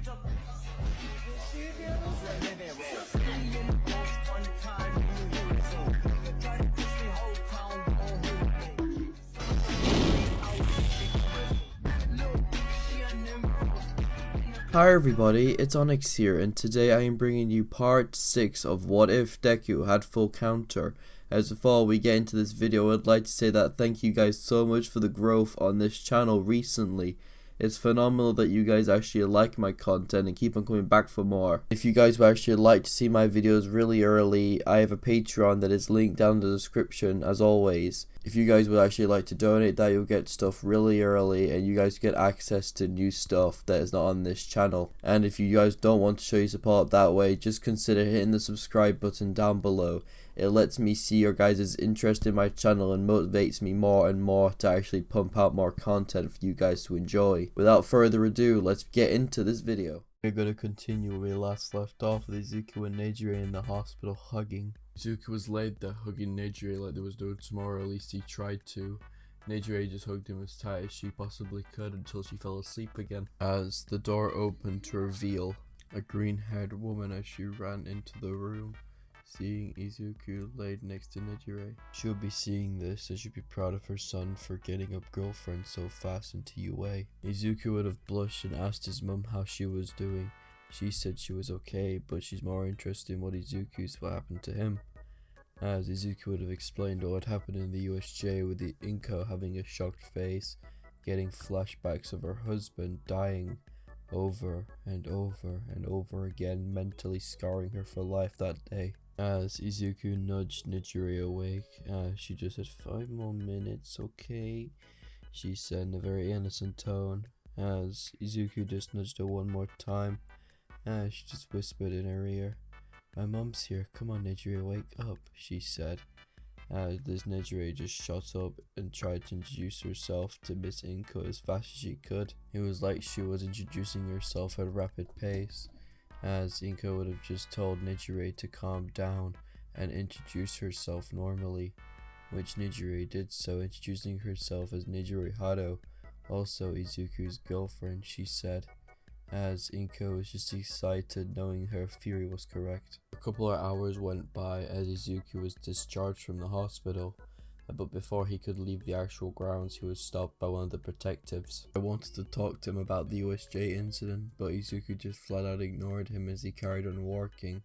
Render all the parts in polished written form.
Hi everybody, it's Onyx here, and today I am bringing you part 6 of What If Deku Had Full Counter. As before we get into this video, I'd like to say that thank you guys so much for the growth on this channel recently. It's phenomenal that you guys actually like my content and keep on coming back for more. If you guys would actually like to see my videos really early, I have a Patreon that is linked down in the description as always. If you guys would actually like to donate that, you'll get stuff really early and you guys get access to new stuff that is not on this channel. And if you guys don't want to show your support that way, just consider hitting the subscribe button down below. It lets me see your guys' interest in my channel and motivates me more and more to actually pump out more content for you guys to enjoy. Without further ado, let's get into this video. We're going to continue where we last left off with Izuku and Nejire in the hospital hugging. Izuku was laid there hugging Nejire like there was no tomorrow, at least he tried to. Nejire just hugged him as tight as she possibly could until she fell asleep again. As the door opened to reveal a green-haired woman as she ran into the room. Seeing Izuku laid next to Nejire. She'll be seeing this and she'd be proud of her son for getting a girlfriend so fast into UA. Izuku would have blushed and asked his mum how she was doing. She said she was okay, but she's more interested in what happened to him. As Izuku would have explained what happened in the USJ with the Inko having a shocked face, getting flashbacks of her husband dying over and over and over again, mentally scarring her for life that day. As Izuku nudged Nejire awake, she just said 5 more minutes, okay? She said in a very innocent tone. As Izuku just nudged her one more time, she just whispered in her ear, "My mom's here, come on Nejire, wake up," she said. This Nejire just shot up and tried to introduce herself to Miss Inko as fast as she could. It was like she was introducing herself at a rapid pace. As Inko would have just told Nejire to calm down and introduce herself normally, which Nejire did so, introducing herself as Nejire Hado, also Izuku's girlfriend, she said, as Inko was just excited knowing her theory was correct. A couple of hours went by as Izuku was discharged from the hospital, but before he could leave the actual grounds, he was stopped by one of the protectives. I wanted to talk to him about the USJ incident, but Izuku just flat out ignored him as he carried on walking,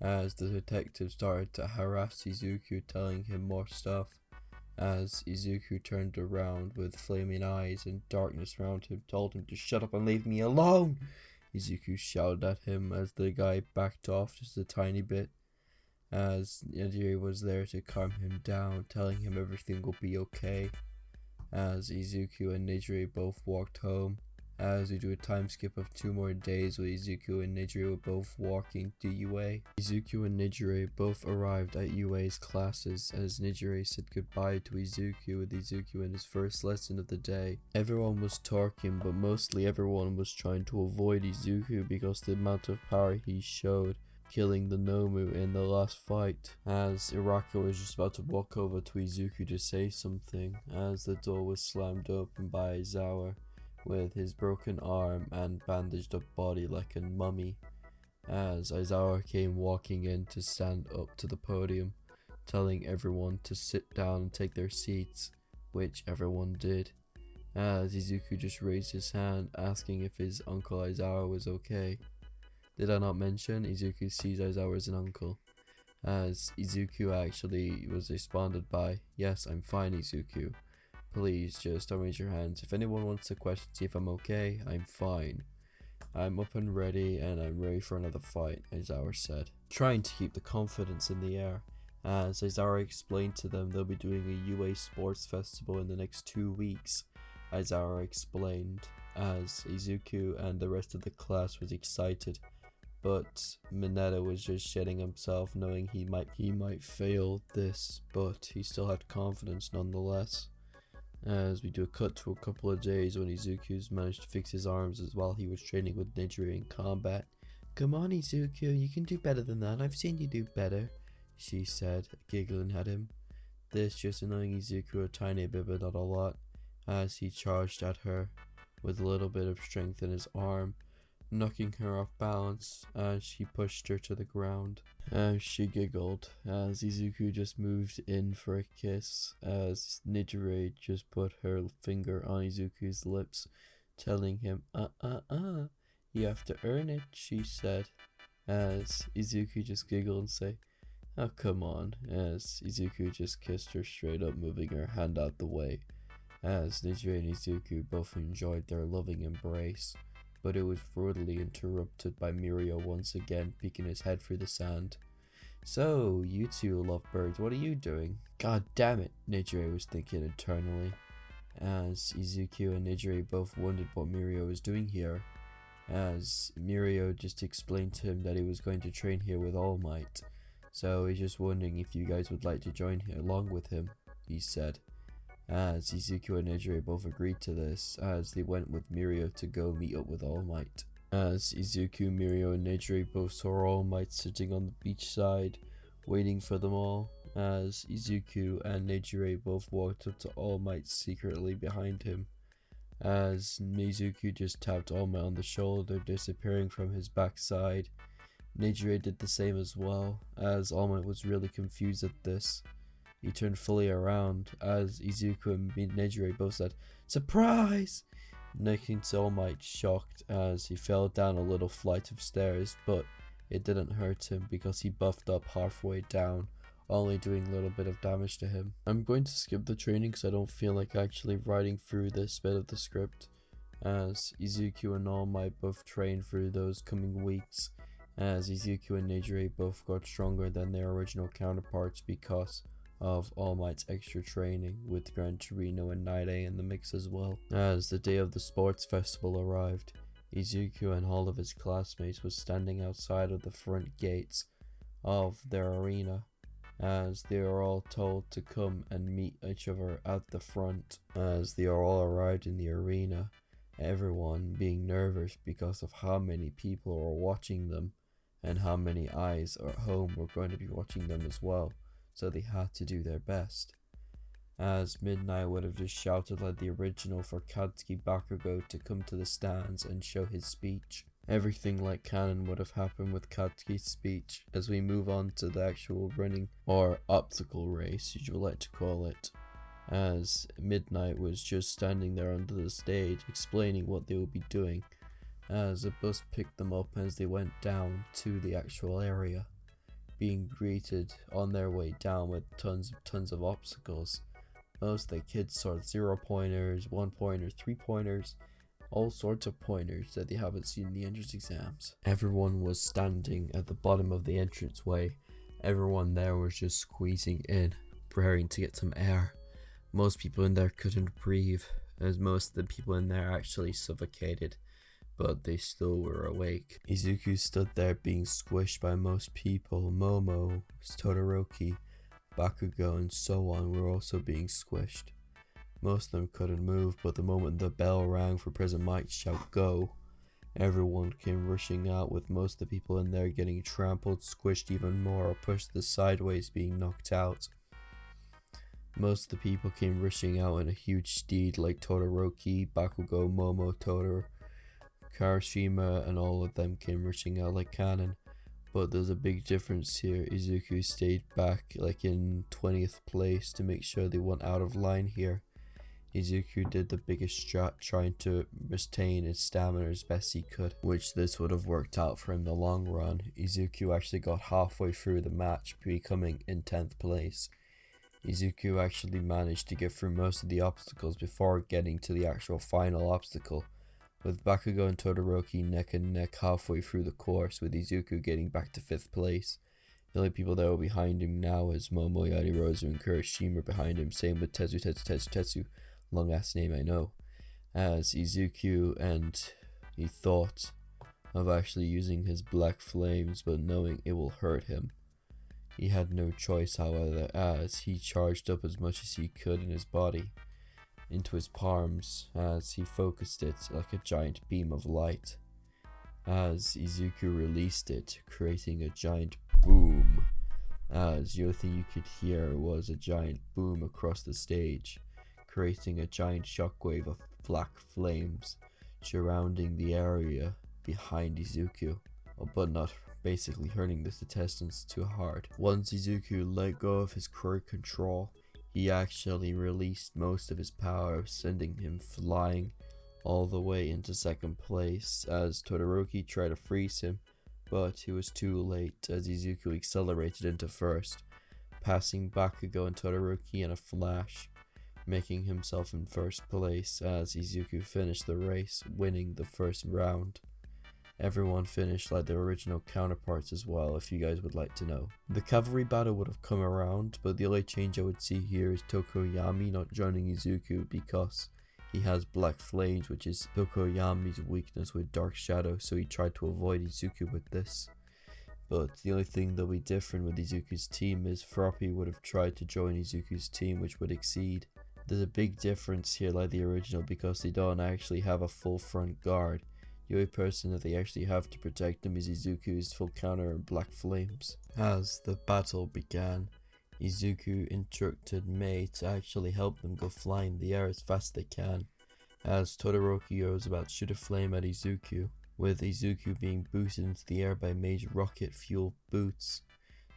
as the detective started to harass Izuku, telling him more stuff. As Izuku turned around with flaming eyes and darkness around him, told him to shut up and leave me alone. Izuku shouted at him as the guy backed off just a tiny bit, as Nejire was there to calm him down, telling him everything will be okay. As Izuku and Nejire both walked home, as we do a time skip of 2 more days where Izuku and Nejire were both walking to UA. Izuku and Nejire both arrived at UA's classes as Nejire said goodbye to Izuku with Izuku in his first lesson of the day. Everyone was talking, but mostly everyone was trying to avoid Izuku because the amount of power he showed, killing the Nomu in the last fight. As Iraka was just about to walk over to Izuku to say something, as the door was slammed open by Aizawa with his broken arm and bandaged up body like a mummy, as Aizawa came walking in to stand up to the podium, telling everyone to sit down and take their seats, which everyone did, as Izuku just raised his hand asking if his uncle Aizawa was okay. Did I not mention Izuku sees Aizawa as an uncle? As Izuku actually was responded by, "Yes, I'm fine Izuku. Please just don't raise your hands. If anyone wants to question see if I'm okay, I'm fine. I'm up and ready and I'm ready for another fight," Aizawa said, trying to keep the confidence in the air. As Aizawa explained to them they'll be doing a UA sports festival in the next 2 weeks, Aizawa explained, as Izuku and the rest of the class was excited. But Mineta was just shitting himself, knowing he might fail this, but he still had confidence nonetheless. As we do a cut to a couple of days when Izuku's managed to fix his arms as while he was training with Nejire in combat. "Come on Izuku, you can do better than that, I've seen you do better," she said, giggling at him. This just annoying Izuku a tiny bit but not a lot, as he charged at her with a little bit of strength in his arm, knocking her off balance as she pushed her to the ground. As she giggled as Izuku just moved in for a kiss, as Nijire just put her finger on Izuku's lips, telling him, you have to earn it, she said, as Izuku just giggled and said, oh, come on, as Izuku just kissed her straight up, moving her hand out the way, as Nijire and Izuku both enjoyed their loving embrace, but it was brutally interrupted by Mirio once again peeking his head through the sand. So, you two lovebirds, what are you doing? God damn it, Nijire was thinking internally, as Izuku and Nijire both wondered what Mirio was doing here, as Mirio just explained to him that he was going to train here with All Might. So he's just wondering if you guys would like to join here along with him, he said. As Izuku and Nijire both agreed to this, as they went with Mirio to go meet up with All Might. As Izuku, Mirio and Nijire both saw All Might sitting on the beach side, waiting for them all, as Izuku and Nijire both walked up to All Might secretly behind him. As Mizuku just tapped All Might on the shoulder, disappearing from his backside. Nijire did the same as well, as All Might was really confused at this. He turned fully around, as Izuku and Nijire both said, "Surprise!" Making All Might shocked as he fell down a little flight of stairs, but it didn't hurt him because he buffed up halfway down, only doing a little bit of damage to him. I'm going to skip the training because I don't feel like actually writing through this bit of the script, as Izuku and All Might both trained through those coming weeks, as Izuku and Nijire both got stronger than their original counterparts because of All Might's extra training, with Gran Torino and Night A in the mix as well. As the day of the sports festival arrived, Izuku and all of his classmates was standing outside of the front gates of their arena, as they are all told to come and meet each other at the front. As they are all arrived in the arena, everyone being nervous because of how many people are watching them and how many eyes at home were going to be watching them as well, so they had to do their best. As Midnight would have just shouted like the original for Katsuki Bakugo to come to the stands and show his speech. Everything like canon would have happened with Katsuki's speech as we move on to the actual running or obstacle race, as you would like to call it. As Midnight was just standing there under the stage explaining what they would be doing, as a bus picked them up as they went down to the actual area, being greeted on their way down with tons of obstacles. Most of the kids saw 0-pointers, 1-pointers, 3-pointers, all sorts of pointers that they haven't seen in the entrance exams. Everyone was standing at the bottom of the entranceway. Everyone there was just squeezing in, preparing to get some air. Most people in there couldn't breathe, as most of the people in there actually suffocated, but they still were awake. Izuku stood there being squished by most people. Momo, Todoroki, Bakugo and so on were also being squished. Most of them couldn't move, but the moment the bell rang for President Mike's shout "Go!", everyone came rushing out, with most of the people in there getting trampled, squished even more, or pushed to the sideways, being knocked out. Most of the people came rushing out in a huge steed like Todoroki, Bakugo, Momo, Totoro, Karashima, and all of them came rushing out like cannon. But there's a big difference here. Izuku stayed back like in 20th place to make sure they weren't out of line here. Izuku did the biggest strat, trying to retain his stamina as best he could, which this would have worked out for him in the long run. Izuku actually got halfway through the match, becoming in 10th place. Izuku actually managed to get through most of the obstacles before getting to the actual final obstacle, with Bakugo and Todoroki neck and neck halfway through the course, with Izuku getting back to 5th place. The only people that were behind him now is Momo, Yadirozu and Kurashima behind him, same with Tetsu, long ass name I know, as Izuku, and he thought of actually using his black flames, but knowing it will hurt him. He had no choice, however, as he charged up as much as he could in his body into his palms as he focused it like a giant beam of light. As Izuku released it, creating a giant boom, as the only thing you could hear was a giant boom across the stage, creating a giant shockwave of black flames surrounding the area behind Izuku, but not basically hurting the contestants too hard. Once Izuku let go of his quirk control, he actually released most of his power, sending him flying all the way into second place as Todoroki tried to freeze him, but he was too late as Izuku accelerated into first, passing Bakugo and Todoroki in a flash, making himself in first place as Izuku finished the race, winning the first round. Everyone finished like their original counterparts as well, if you guys would like to know. The cavalry battle would have come around, but the only change I would see here is Tokoyami not joining Izuku because he has Black Flames, which is Tokoyami's weakness with Dark Shadow, so he tried to avoid Izuku with this. But the only thing that'll be different with Izuku's team is Froppy would have tried to join Izuku's team, which would exceed. There's a big difference here like the original because they don't actually have a full front guard. The only person that they actually have to protect them is Izuku's full counter and Black Flames. As the battle began, Izuku instructed Mei to actually help them go flying in the air as fast as they can, as Todoroki was about to shoot a flame at Izuku, with Izuku being boosted into the air by Mei's rocket fuel boots,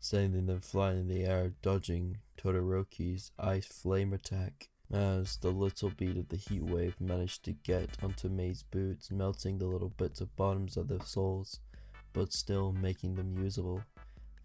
sending them flying in the air, dodging Todoroki's ice flame attack. As the little bit of the heat wave managed to get onto Mei's boots, melting the little bits of bottoms of their soles, but still making them usable,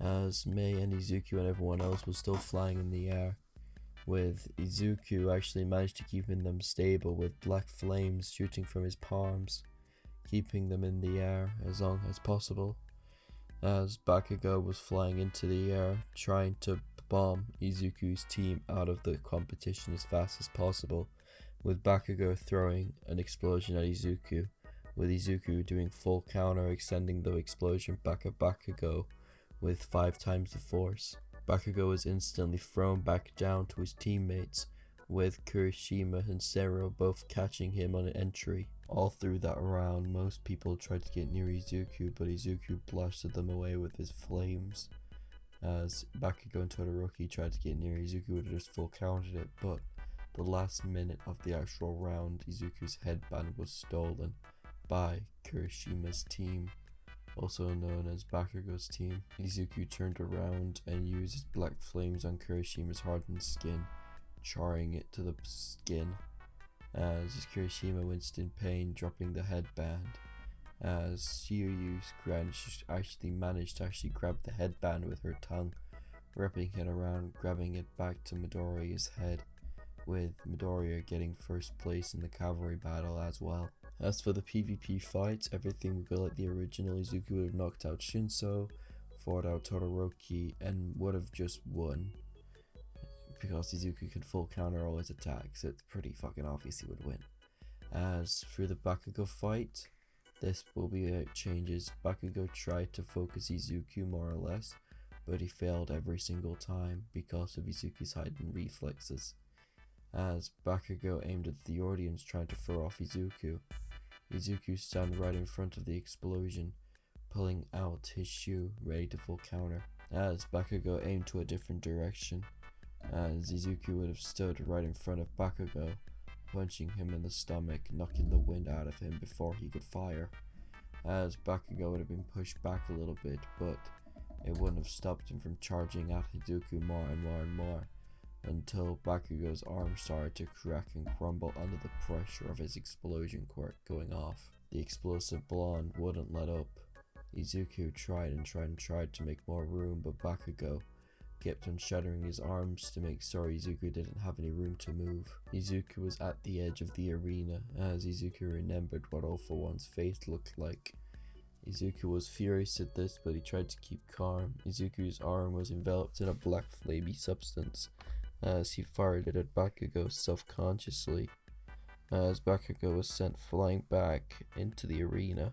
as Mei and Izuku and everyone else was still flying in the air, with Izuku actually managed to keep them stable with black flames shooting from his palms, keeping them in the air as long as possible, as Bakugo was flying into the air trying to bomb Izuku's team out of the competition as fast as possible, with Bakugo throwing an explosion at Izuku, with Izuku doing full counter, extending the explosion back at Bakugo with 5 times the force. Bakugo was instantly thrown back down to his teammates, with Kirishima and Zero both catching him on entry. All through that round, most people tried to get near Izuku, but Izuku blasted them away with his flames. As Bakugo and Todoroki tried to get near, Izuku would have just full countered it, but the last minute of the actual round, Izuku's headband was stolen by Kirishima's team, also known as Bakugo's team. Izuku turned around and used his black flames on Kirishima's hardened skin, charring it to the skin, as Kirishima winced in pain, dropping the headband, as Shiryu's actually managed to grab the headband with her tongue, wrapping it around, grabbing it back to Midoriya's head, with Midoriya getting first place in the cavalry battle as well. As for the PvP fights, everything would go like the original. Izuku would have knocked out Shinso, fought out Todoroki, and would have just won, because Izuku could full counter all his attacks. It's pretty fucking obvious he would win. As for the Bakugo fight, this will be without changes. Bakugo tried to focus Izuku more or less, but he failed every single time because of Izuku's hidden reflexes. As Bakugo aimed at the audience trying to throw off Izuku, Izuku stood right in front of the explosion, pulling out his shoe ready to full counter. As Bakugo aimed to a different direction, as Izuku would have stood right in front of Bakugo, punching him in the stomach, knocking the wind out of him before he could fire, as Bakugo would have been pushed back a little bit, but it wouldn't have stopped him from charging at Izuku more and more and more, until Bakugo's arm started to crack and crumble under the pressure of his explosion quirk going off. The explosive blonde wouldn't let up. Izuku tried to make more room, but Bakugo kept on shuddering his arms to make sure Izuku didn't have any room to move. Izuku was at the edge of the arena, as Izuku remembered what All For One's face looked like. Izuku was furious at this, but he tried to keep calm. Izuku's arm was enveloped in a black flamey substance, as he fired it at Bakugo self-consciously, as Bakugo was sent flying back into the arena,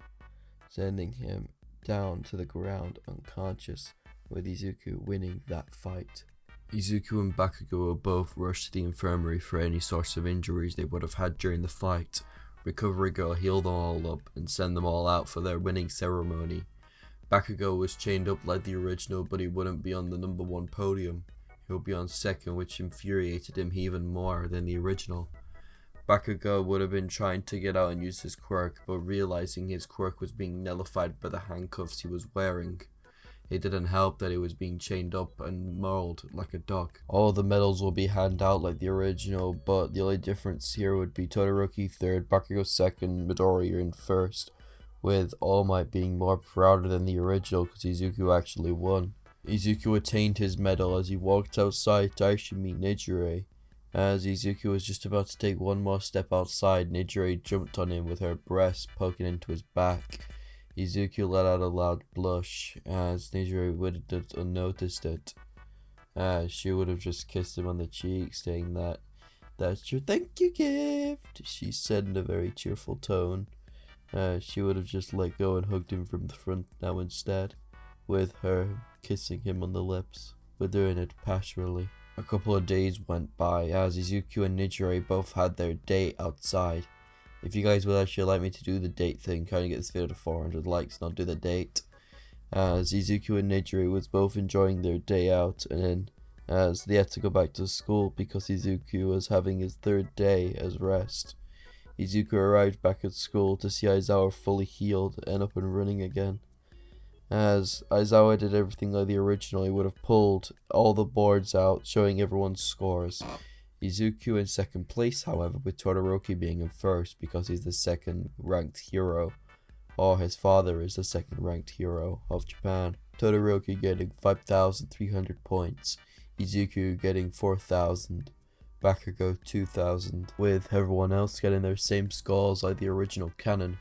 sending him down to the ground unconscious, with Izuku winning that fight. Izuku and Bakugo were both rushed to the infirmary for any sorts of injuries they would have had during the fight. Recovery Girl healed them all up and sent them all out for their winning ceremony. Bakugo was chained up like the original, but he wouldn't be on the number 1 podium. He would be on second, which infuriated him even more than the original. Bakugo would have been trying to get out and use his quirk, but realizing his quirk was being nullified by the handcuffs he was wearing. It didn't help that he was being chained up and mauled like a dog. All the medals will be handed out like the original, but the only difference here would be Todoroki 3rd, Bakugo 2nd, Midori in 1st, with All Might being more prouder than the original because Izuku actually won. Izuku attained his medal as he walked outside to actually meet Nijire. As Izuku was just about to take one more step outside, Nijire jumped on him with her breast poking into his back. Izuku let out a loud blush as Nijire would have unnoticed it. She would have just kissed him on the cheek, saying that's your thank you gift, she said in a very cheerful tone. She would have just let go and hugged him from the front now instead, with her kissing him on the lips, but doing it passionately. A couple of days went by as Izuku and Nijire both had their date outside. If you guys would actually like me to do the date thing, kind of get this video to 400 likes, not do the date. As Izuku and Nijire was both enjoying their day out, and then as they had to go back to school because Izuku was having his 3rd day as rest. Izuku arrived back at school to see Aizawa fully healed and up and running again. As Aizawa did everything like the original, he would have pulled all the boards out, showing everyone's scores. Izuku in 2nd place, however, with Todoroki being in 1st because he's the 2nd ranked hero, or his father is the 2nd ranked hero of Japan. Todoroki getting 5,300 points, Izuku getting 4,000, Bakugo 2,000, with everyone else getting their same scores like the original canon.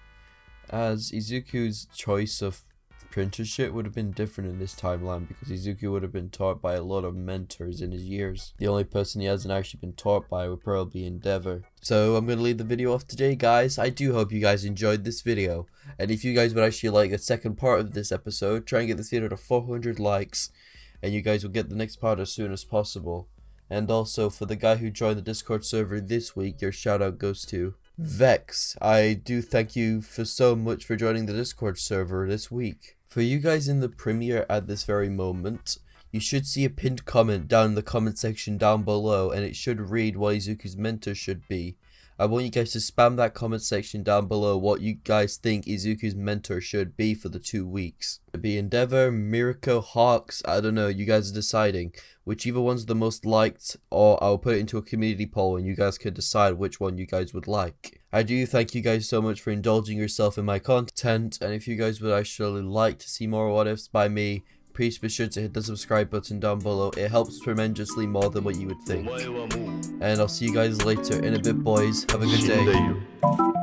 As Izuku's choice of apprenticeship would have been different in this timeline because Izuku would have been taught by a lot of mentors in his years. The only person he hasn't actually been taught by would probably be Endeavor. So I'm going to leave the video off today, guys. I do hope you guys enjoyed this video, and if you guys would actually like a second part of this episode, try and get this video to 400 likes and you guys will get the next part as soon as possible. And also, for the guy who joined the Discord server this week, your shout out goes to Vex. I do thank you for so much for joining the Discord server this week. For you guys in the premiere at this very moment, you should see a pinned comment down in the comment section down below, and it should read what Izuku's mentor should be. I want you guys to spam that comment section down below what you guys think Izuku's mentor should be for the 2 weeks. It'd be Endeavor, Mirko, Hawks, I don't know, you guys are deciding. Whichever one's the most liked, or I'll put it into a community poll and you guys can decide which one you guys would like. I do thank you guys so much for indulging yourself in my content, and if you guys would actually like to see more what ifs by me, please be sure to hit the subscribe button down below. It helps tremendously more than what you would think. And I'll see you guys later in a bit, boys. Have a good day.